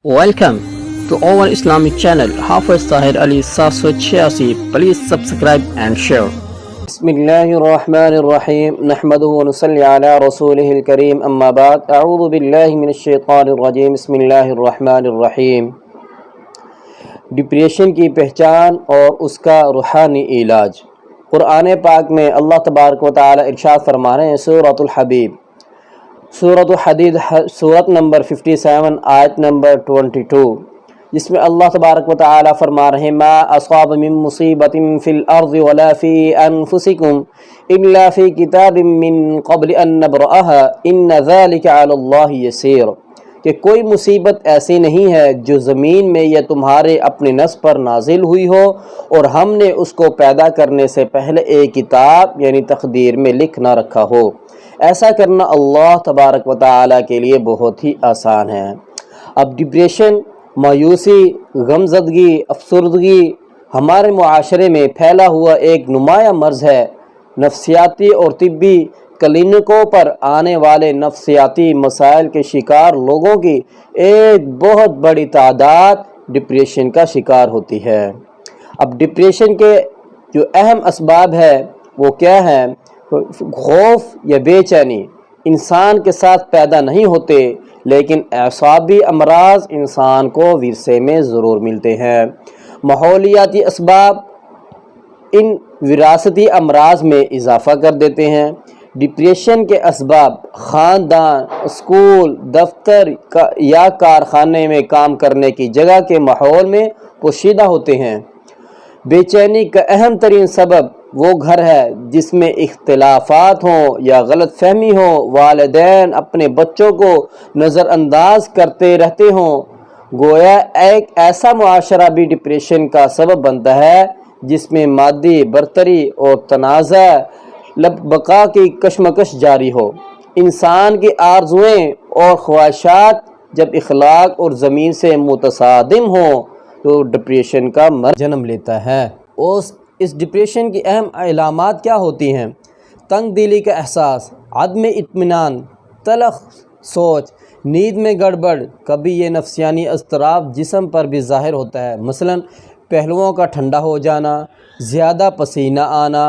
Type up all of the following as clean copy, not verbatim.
Welcome to our Islamic channel Hafiz Tahir Ali 786. Please subscribe and share. بسم الله الرحمن الرحيم نحمده ونصلي على رسوله الكريم أما بعد أعوذ بالله من الشيطان الرجيم بسم الله الرحمن الرحيم ڈپریشن کی پہچان اور اس کا روحانی علاج۔ قرآن پاک میں اللہ تبارک و تعالی ارشاد فرما رہے ہیں سورۃ الحدید سورت نمبر 57 آیت نمبر 22، جس میں اللہ تبارک و تعالی فرما رہے ہیں ما اصاب من مصیبت فی الارض ولا فی انفسکم الا فی کتاب من قبل ان نبرأها ان ذلک علی اللہ یسیر، کہ کوئی مصیبت ایسی نہیں ہے جو زمین میں یا تمہارے اپنے نفس پر نازل ہوئی ہو اور ہم نے اس کو پیدا کرنے سے پہلے ایک کتاب یعنی تقدیر میں لکھ نہ رکھا ہو۔ ایسا کرنا اللہ تبارک و تعالی کے لیے بہت ہی آسان ہے۔ اب ڈپریشن، مایوسی، غمزدگی، افسردگی ہمارے معاشرے میں پھیلا ہوا ایک نمایاں مرض ہے۔ نفسیاتی اور طبی کلینکوں پر آنے والے نفسیاتی مسائل کے شکار لوگوں کی ایک بہت بڑی تعداد ڈپریشن کا شکار ہوتی ہے۔ اب ڈپریشن کے جو اہم اسباب ہے وہ کیا ہے؟ خوف یا بے چینی انسان کے ساتھ پیدا نہیں ہوتے، لیکن اعصابی امراض انسان کو ورثے میں ضرور ملتے ہیں۔ ماحولیاتی اسباب ان وراثتی امراض میں اضافہ کر دیتے ہیں۔ ڈپریشن کے اسباب خاندان، اسکول، دفتر یا کارخانے میں کام کرنے کی جگہ کے ماحول میں پوشیدہ ہوتے ہیں۔ بے چینی کا اہم ترین سبب وہ گھر ہے جس میں اختلافات ہوں یا غلط فہمی ہو، والدین اپنے بچوں کو نظر انداز کرتے رہتے ہوں۔ گویا ایک ایسا معاشرہ بھی ڈپریشن کا سبب بنتا ہے جس میں مادی برتری اور تنازع بقا کی کشمکش جاری ہو۔ انسان کی آرزوئیں اور خواہشات جب اخلاق اور زمین سے متصادم ہوں تو ڈپریشن کا مرض جنم لیتا ہے۔ اس ڈپریشن کی اہم علامات کیا ہوتی ہیں؟ تنگ دلی کا احساس، عدم اطمینان، تلخ سوچ، نیند میں گڑبڑ۔ کبھی یہ نفسیانی اضطراب جسم پر بھی ظاہر ہوتا ہے، مثلا پہلوؤں کا ٹھنڈا ہو جانا، زیادہ پسینہ آنا،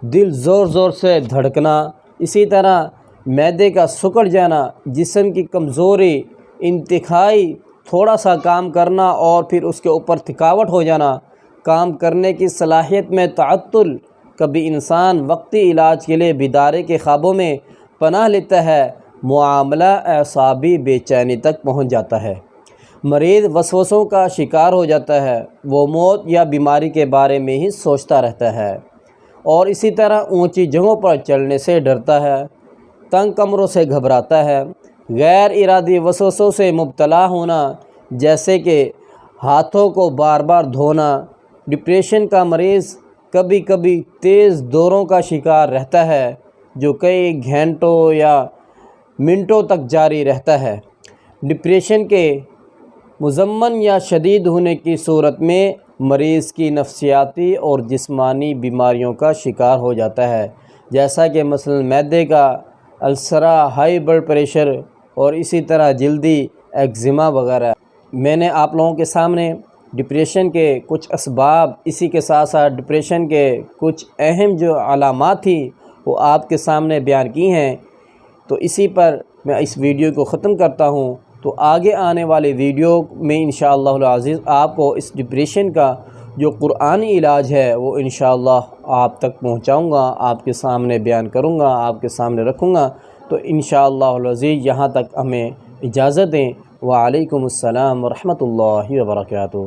دل زور زور سے دھڑکنا، اسی طرح معدے کا سکڑ جانا، جسم کی کمزوری، انتہائی تھوڑا سا کام کرنا اور پھر اس کے اوپر تھکاوٹ ہو جانا، کام کرنے کی صلاحیت میں تعطل۔ کبھی انسان وقتی علاج کے لیے بیداری کے خوابوں میں پناہ لیتا ہے، معاملہ اعصابی بے چینی تک پہنچ جاتا ہے۔ مریض وسوسوں کا شکار ہو جاتا ہے، وہ موت یا بیماری کے بارے میں ہی سوچتا رہتا ہے، اور اسی طرح اونچی جگہوں پر چڑھنے سے ڈرتا ہے، تنگ کمروں سے گھبراتا ہے۔ غیر ارادی وسوسوں سے مبتلا ہونا، جیسے کہ ہاتھوں کو بار بار دھونا۔ ڈپریشن کا مریض کبھی کبھی تیز دوروں کا شکار رہتا ہے جو کئی گھنٹوں یا منٹوں تک جاری رہتا ہے۔ ڈپریشن کے مزمن یا شدید ہونے کی صورت میں مریض کی نفسیاتی اور جسمانی بیماریوں کا شکار ہو جاتا ہے، جیسا کہ مثلا معدے کا السرا، ہائی بلڈ پریشر اور اسی طرح جلدی ایگزیما وغیرہ۔ میں نے آپ لوگوں کے سامنے ڈپریشن کے کچھ اسباب، اسی کے ساتھ ساتھ ڈپریشن کے کچھ اہم جو علامات تھی وہ آپ کے سامنے بیان کی ہیں۔ تو اسی پر میں اس ویڈیو کو ختم کرتا ہوں، تو آگے آنے والے ویڈیو میں انشاءاللہ العزیز آپ کو اس ڈپریشن کا جو قرآنی علاج ہے وہ انشاءاللہ آپ تک پہنچاؤں گا، آپ کے سامنے بیان کروں گا، آپ کے سامنے رکھوں گا۔ تو انشاءاللہ العزیز یہاں تک ہمیں اجازت دیں۔ وعلیکم السلام ورحمۃ اللہ وبرکاتہ۔